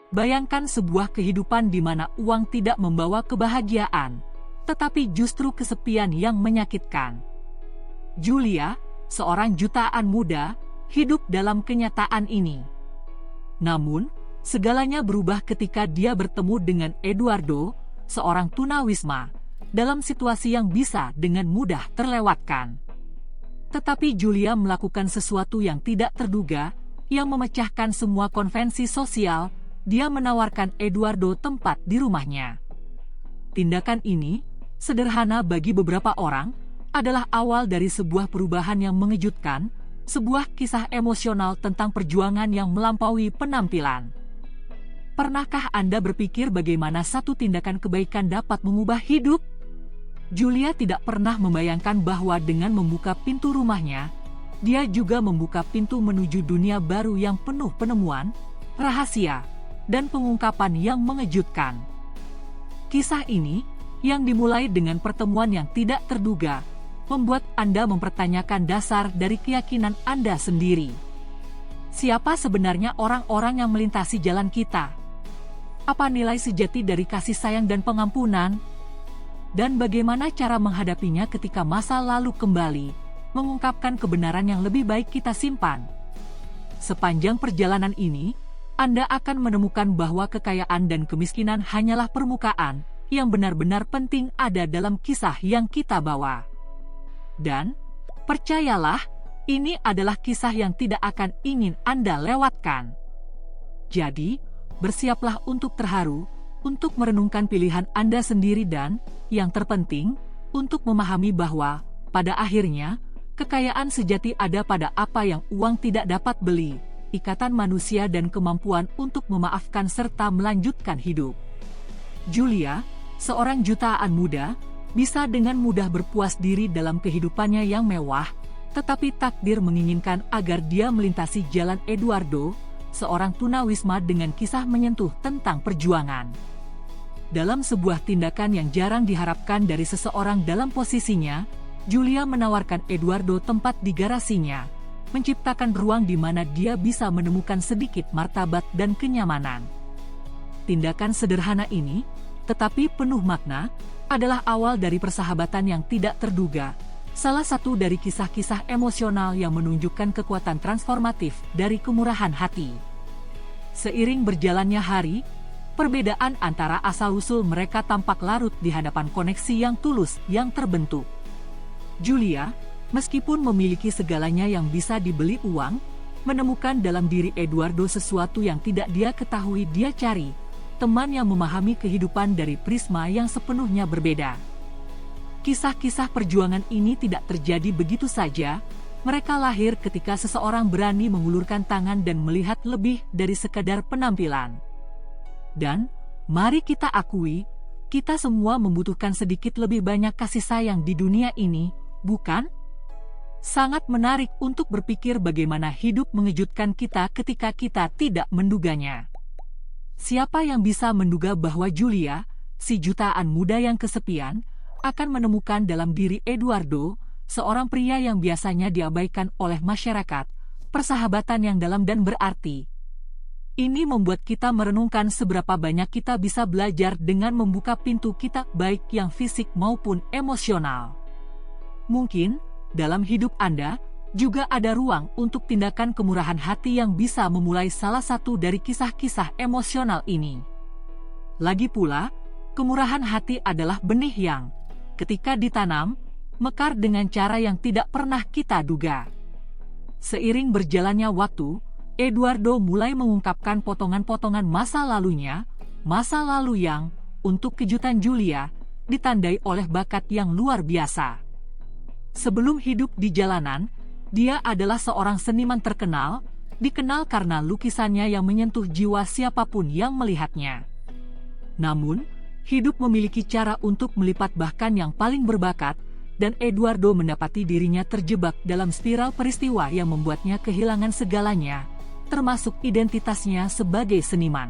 Bayangkan sebuah kehidupan di mana uang tidak membawa kebahagiaan, tetapi justru kesepian yang menyakitkan. Julia, seorang jutaan muda, hidup dalam kenyataan ini. Namun, segalanya berubah ketika dia bertemu dengan Eduardo, seorang tunawisma, dalam situasi yang bisa dengan mudah terlewatkan. Tetapi Julia melakukan sesuatu yang tidak terduga, yang memecahkan semua konvensi sosial. Dia menawarkan Eduardo tempat di rumahnya. Tindakan ini, sederhana bagi beberapa orang, adalah awal dari sebuah perubahan yang mengejutkan, sebuah kisah emosional tentang perjuangan yang melampaui penampilan. Pernahkah Anda berpikir bagaimana satu tindakan kebaikan dapat mengubah hidup? Julia tidak pernah membayangkan bahwa dengan membuka pintu rumahnya, dia juga membuka pintu menuju dunia baru yang penuh penemuan, rahasia, dan pengungkapan yang mengejutkan. Kisah ini, yang dimulai dengan pertemuan yang tidak terduga, membuat Anda mempertanyakan dasar dari keyakinan Anda sendiri. Siapa sebenarnya orang-orang yang melintasi jalan kita? Apa nilai sejati dari kasih sayang dan pengampunan? Dan bagaimana cara menghadapinya ketika masa lalu kembali, mengungkapkan kebenaran yang lebih baik kita simpan? Sepanjang perjalanan ini, Anda akan menemukan bahwa kekayaan dan kemiskinan hanyalah permukaan, yang benar-benar penting ada dalam kisah yang kita bawa. Dan, percayalah, ini adalah kisah yang tidak akan ingin Anda lewatkan. Jadi, bersiaplah untuk terharu, untuk merenungkan pilihan Anda sendiri dan, yang terpenting, untuk memahami bahwa, pada akhirnya, kekayaan sejati ada pada apa yang uang tidak dapat beli. Ikatan manusia dan kemampuan untuk memaafkan serta melanjutkan hidup. Julia, seorang jutaan muda, bisa dengan mudah berpuas diri dalam kehidupannya yang mewah, tetapi takdir menginginkan agar dia melintasi jalan Eduardo, seorang tunawisma dengan kisah menyentuh tentang perjuangan. Dalam sebuah tindakan yang jarang diharapkan dari seseorang dalam posisinya, Julia menawarkan Eduardo tempat di garasinya, menciptakan ruang di mana dia bisa menemukan sedikit martabat dan kenyamanan. Tindakan sederhana ini, tetapi penuh makna, adalah awal dari persahabatan yang tidak terduga, salah satu dari kisah-kisah emosional yang menunjukkan kekuatan transformatif dari kemurahan hati. Seiring berjalannya hari, perbedaan antara asal-usul mereka tampak larut di hadapan koneksi yang tulus yang terbentuk. Julia, meskipun memiliki segalanya yang bisa dibeli uang, menemukan dalam diri Eduardo sesuatu yang tidak dia ketahui dia cari, teman yang memahami kehidupan dari prisma yang sepenuhnya berbeda. Kisah-kisah perjuangan ini tidak terjadi begitu saja, mereka lahir ketika seseorang berani mengulurkan tangan dan melihat lebih dari sekadar penampilan. Dan, mari kita akui, kita semua membutuhkan sedikit lebih banyak kasih sayang di dunia ini, bukan? Sangat menarik untuk berpikir bagaimana hidup mengejutkan kita ketika kita tidak menduganya. Siapa yang bisa menduga bahwa Julia, si jutaan muda yang kesepian, akan menemukan dalam diri Eduardo, seorang pria yang biasanya diabaikan oleh masyarakat, persahabatan yang dalam dan berarti. Ini membuat kita merenungkan seberapa banyak kita bisa belajar dengan membuka pintu kita baik yang fisik maupun emosional. Mungkin, dalam hidup Anda, juga ada ruang untuk tindakan kemurahan hati yang bisa memulai salah satu dari kisah-kisah emosional ini. Lagi pula, kemurahan hati adalah benih yang, ketika ditanam, mekar dengan cara yang tidak pernah kita duga. Seiring berjalannya waktu, Eduardo mulai mengungkapkan potongan-potongan masa lalunya, masa lalu yang, untuk kejutan Julia, ditandai oleh bakat yang luar biasa. Sebelum hidup di jalanan, dia adalah seorang seniman terkenal, dikenal karena lukisannya yang menyentuh jiwa siapapun yang melihatnya. Namun, hidup memiliki cara untuk melipat bahkan yang paling berbakat, dan Eduardo mendapati dirinya terjebak dalam spiral peristiwa yang membuatnya kehilangan segalanya, termasuk identitasnya sebagai seniman.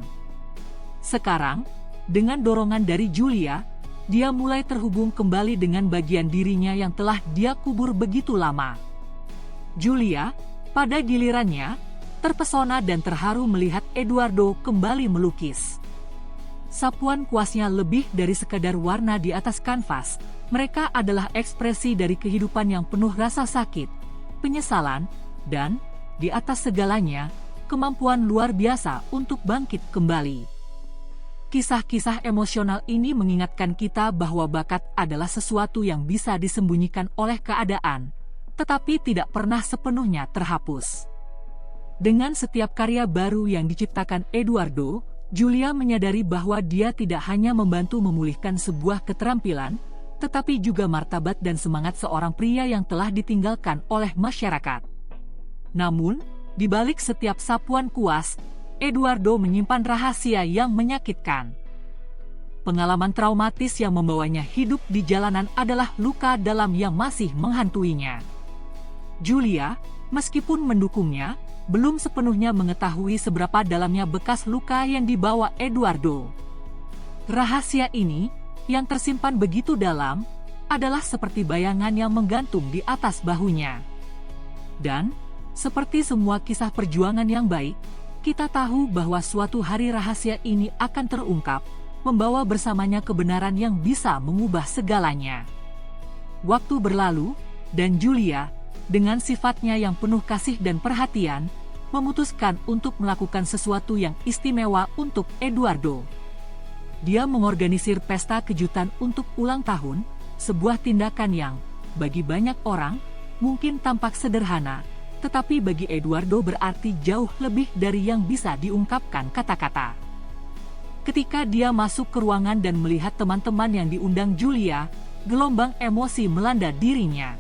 Sekarang, dengan dorongan dari Julia, dia mulai terhubung kembali dengan bagian dirinya yang telah dia kubur begitu lama. Julia, pada gilirannya, terpesona dan terharu melihat Eduardo kembali melukis. Sapuan kuasnya lebih dari sekadar warna di atas kanvas, mereka adalah ekspresi dari kehidupan yang penuh rasa sakit, penyesalan, dan, di atas segalanya, kemampuan luar biasa untuk bangkit kembali. Kisah-kisah emosional ini mengingatkan kita bahwa bakat adalah sesuatu yang bisa disembunyikan oleh keadaan, tetapi tidak pernah sepenuhnya terhapus. Dengan setiap karya baru yang diciptakan Eduardo, Julia menyadari bahwa dia tidak hanya membantu memulihkan sebuah keterampilan, tetapi juga martabat dan semangat seorang pria yang telah ditinggalkan oleh masyarakat. Namun, di balik setiap sapuan kuas, Eduardo menyimpan rahasia yang menyakitkan. Pengalaman traumatis yang membawanya hidup di jalanan adalah luka dalam yang masih menghantuinya. Julia, meskipun mendukungnya, belum sepenuhnya mengetahui seberapa dalamnya bekas luka yang dibawa Eduardo. Rahasia ini, yang tersimpan begitu dalam, adalah seperti bayangan yang menggantung di atas bahunya. Dan, seperti semua kisah perjuangan yang baik, kita tahu bahwa suatu hari rahasia ini akan terungkap, membawa bersamanya kebenaran yang bisa mengubah segalanya. Waktu berlalu, dan Julia, dengan sifatnya yang penuh kasih dan perhatian, memutuskan untuk melakukan sesuatu yang istimewa untuk Eduardo. Dia mengorganisir pesta kejutan untuk ulang tahun, sebuah tindakan yang, bagi banyak orang, mungkin tampak sederhana, tetapi bagi Eduardo berarti jauh lebih dari yang bisa diungkapkan kata-kata. Ketika dia masuk ke ruangan dan melihat teman-teman yang diundang Julia, gelombang emosi melanda dirinya.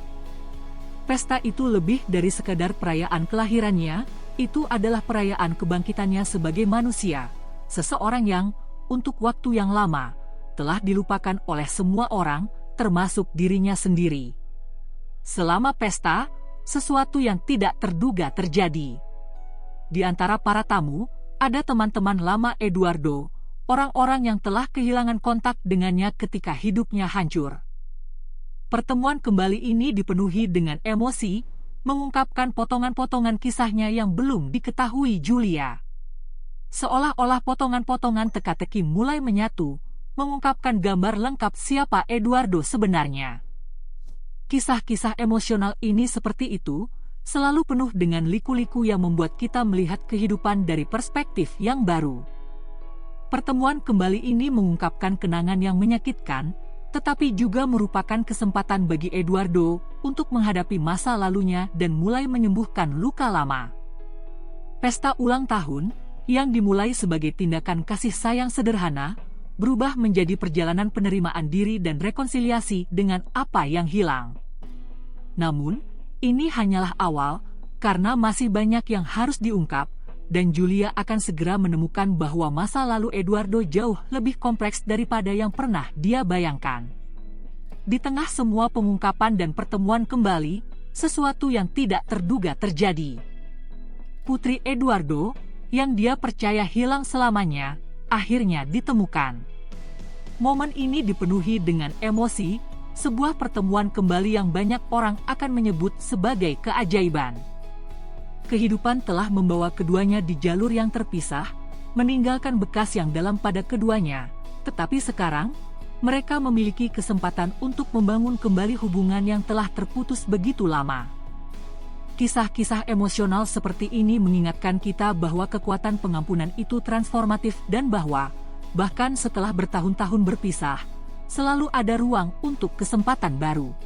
Pesta itu lebih dari sekadar perayaan kelahirannya, itu adalah perayaan kebangkitannya sebagai manusia, seseorang yang, untuk waktu yang lama, telah dilupakan oleh semua orang, termasuk dirinya sendiri. Selama pesta, sesuatu yang tidak terduga terjadi. Di antara para tamu, ada teman-teman lama Eduardo, orang-orang yang telah kehilangan kontak dengannya ketika hidupnya hancur. Pertemuan kembali ini dipenuhi dengan emosi, mengungkapkan potongan-potongan kisahnya yang belum diketahui Julia. Seolah-olah potongan-potongan teka-teki mulai menyatu, mengungkapkan gambar lengkap siapa Eduardo sebenarnya. Kisah-kisah emosional ini seperti itu, selalu penuh dengan liku-liku yang membuat kita melihat kehidupan dari perspektif yang baru. Pertemuan kembali ini mengungkapkan kenangan yang menyakitkan, tetapi juga merupakan kesempatan bagi Eduardo untuk menghadapi masa lalunya dan mulai menyembuhkan luka lama. Pesta ulang tahun, yang dimulai sebagai tindakan kasih sayang sederhana, berubah menjadi perjalanan penerimaan diri dan rekonsiliasi dengan apa yang hilang. Namun, ini hanyalah awal, karena masih banyak yang harus diungkap, dan Julia akan segera menemukan bahwa masa lalu Eduardo jauh lebih kompleks daripada yang pernah dia bayangkan. Di tengah semua pengungkapan dan pertemuan kembali, sesuatu yang tidak terduga terjadi. Putri Eduardo, yang dia percaya hilang selamanya, akhirnya ditemukan. Momen ini dipenuhi dengan emosi, sebuah pertemuan kembali yang banyak orang akan menyebut sebagai keajaiban. Kehidupan telah membawa keduanya di jalur yang terpisah, meninggalkan bekas yang dalam pada keduanya, tetapi sekarang, mereka memiliki kesempatan untuk membangun kembali hubungan yang telah terputus begitu lama. Kisah-kisah emosional seperti ini mengingatkan kita bahwa kekuatan pengampunan itu transformatif dan bahwa, bahkan setelah bertahun-tahun berpisah, selalu ada ruang untuk kesempatan baru.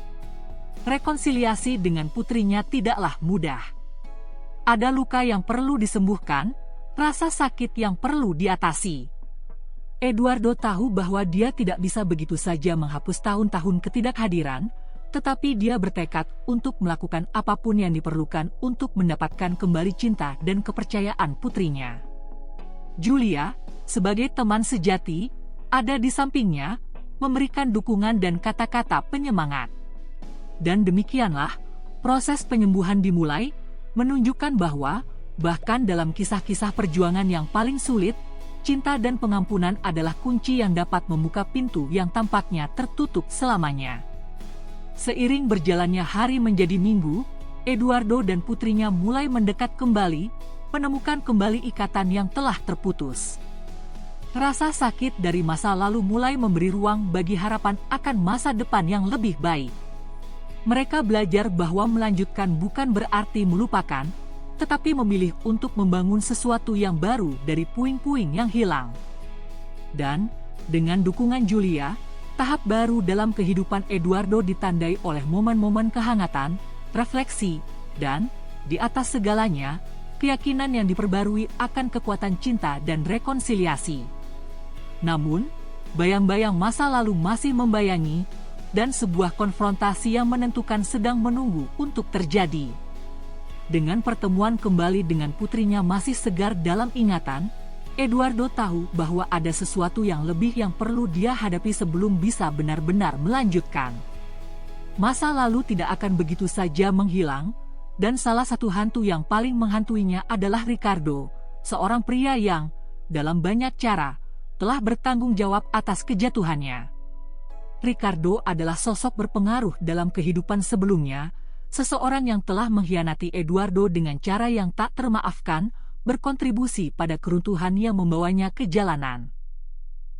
Rekonsiliasi dengan putrinya tidaklah mudah. Ada luka yang perlu disembuhkan, rasa sakit yang perlu diatasi. Eduardo tahu bahwa dia tidak bisa begitu saja menghapus tahun-tahun ketidakhadiran, tetapi dia bertekad untuk melakukan apapun yang diperlukan untuk mendapatkan kembali cinta dan kepercayaan putrinya. Julia, sebagai teman sejati, ada di sampingnya, memberikan dukungan dan kata-kata penyemangat. Dan demikianlah, proses penyembuhan dimulai, menunjukkan bahwa, bahkan dalam kisah-kisah perjuangan yang paling sulit, cinta dan pengampunan adalah kunci yang dapat membuka pintu yang tampaknya tertutup selamanya. Seiring berjalannya hari menjadi minggu, Eduardo dan putrinya mulai mendekat kembali, menemukan kembali ikatan yang telah terputus. Rasa sakit dari masa lalu mulai memberi ruang bagi harapan akan masa depan yang lebih baik. Mereka belajar bahwa melanjutkan bukan berarti melupakan, tetapi memilih untuk membangun sesuatu yang baru dari puing-puing yang hilang. Dan, dengan dukungan Julia, tahap baru dalam kehidupan Eduardo ditandai oleh momen-momen kehangatan, refleksi, dan, di atas segalanya, keyakinan yang diperbarui akan kekuatan cinta dan rekonsiliasi. Namun, bayang-bayang masa lalu masih membayangi, dan sebuah konfrontasi yang menentukan sedang menunggu untuk terjadi. Dengan pertemuan kembali dengan putrinya masih segar dalam ingatan, Eduardo tahu bahwa ada sesuatu yang lebih yang perlu dia hadapi sebelum bisa benar-benar melanjutkan. Masa lalu tidak akan begitu saja menghilang, dan salah satu hantu yang paling menghantuinya adalah Ricardo, seorang pria yang, dalam banyak cara, telah bertanggung jawab atas kejatuhannya. Ricardo adalah sosok berpengaruh dalam kehidupan sebelumnya, seseorang yang telah mengkhianati Eduardo dengan cara yang tak termaafkan, berkontribusi pada keruntuhan yang membawanya ke jalanan.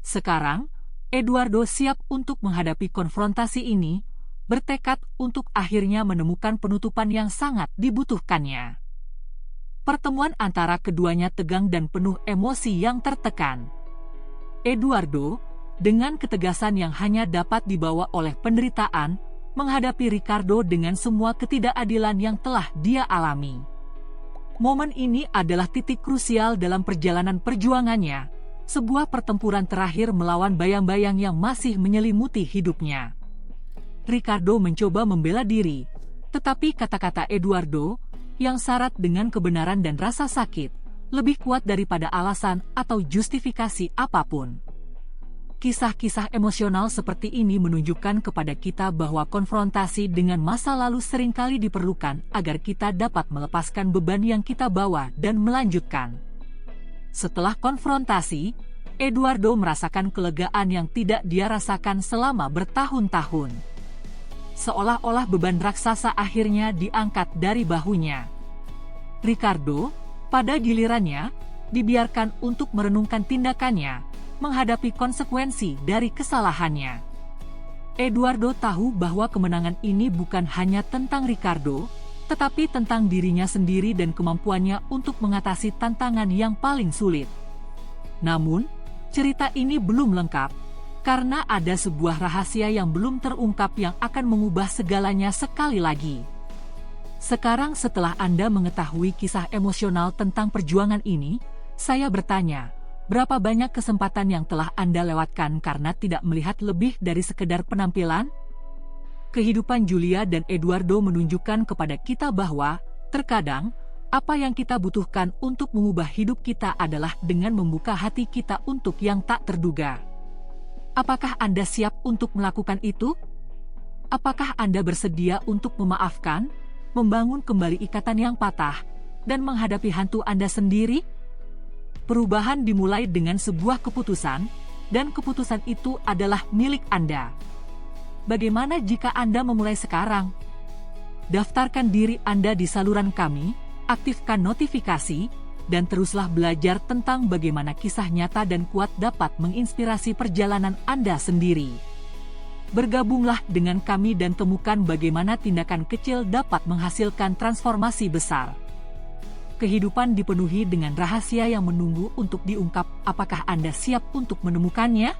Sekarang, Eduardo siap untuk menghadapi konfrontasi ini, bertekad untuk akhirnya menemukan penutupan yang sangat dibutuhkannya. Pertemuan antara keduanya tegang dan penuh emosi yang tertekan. Eduardo, dengan ketegasan yang hanya dapat dibawa oleh penderitaan, menghadapi Ricardo dengan semua ketidakadilan yang telah dia alami. Momen ini adalah titik krusial dalam perjalanan perjuangannya, sebuah pertempuran terakhir melawan bayang-bayang yang masih menyelimuti hidupnya. Ricardo mencoba membela diri, tetapi kata-kata Eduardo, yang syarat dengan kebenaran dan rasa sakit, lebih kuat daripada alasan atau justifikasi apapun. Kisah-kisah emosional seperti ini menunjukkan kepada kita bahwa konfrontasi dengan masa lalu seringkali diperlukan agar kita dapat melepaskan beban yang kita bawa dan melanjutkan. Setelah konfrontasi, Eduardo merasakan kelegaan yang tidak dia rasakan selama bertahun-tahun. Seolah-olah beban raksasa akhirnya diangkat dari bahunya. Ricardo, pada gilirannya, dibiarkan untuk merenungkan tindakannya, menghadapi konsekuensi dari kesalahannya. Eduardo tahu bahwa kemenangan ini bukan hanya tentang Ricardo, tetapi tentang dirinya sendiri dan kemampuannya untuk mengatasi tantangan yang paling sulit. Namun, cerita ini belum lengkap, karena ada sebuah rahasia yang belum terungkap yang akan mengubah segalanya sekali lagi. Sekarang setelah Anda mengetahui kisah emosional tentang perjuangan ini, saya bertanya, berapa banyak kesempatan yang telah Anda lewatkan karena tidak melihat lebih dari sekedar penampilan? Kehidupan Julia dan Eduardo menunjukkan kepada kita bahwa, terkadang, apa yang kita butuhkan untuk mengubah hidup kita adalah dengan membuka hati kita untuk yang tak terduga. Apakah Anda siap untuk melakukan itu? Apakah Anda bersedia untuk memaafkan, membangun kembali ikatan yang patah, dan menghadapi hantu Anda sendiri? Perubahan dimulai dengan sebuah keputusan, dan keputusan itu adalah milik Anda. Bagaimana jika Anda memulai sekarang? Daftarkan diri Anda di saluran kami, aktifkan notifikasi, dan teruslah belajar tentang bagaimana kisah nyata dan kuat dapat menginspirasi perjalanan Anda sendiri. Bergabunglah dengan kami dan temukan bagaimana tindakan kecil dapat menghasilkan transformasi besar. Kehidupan dipenuhi dengan rahasia yang menunggu untuk diungkap. Apakah Anda siap untuk menemukannya?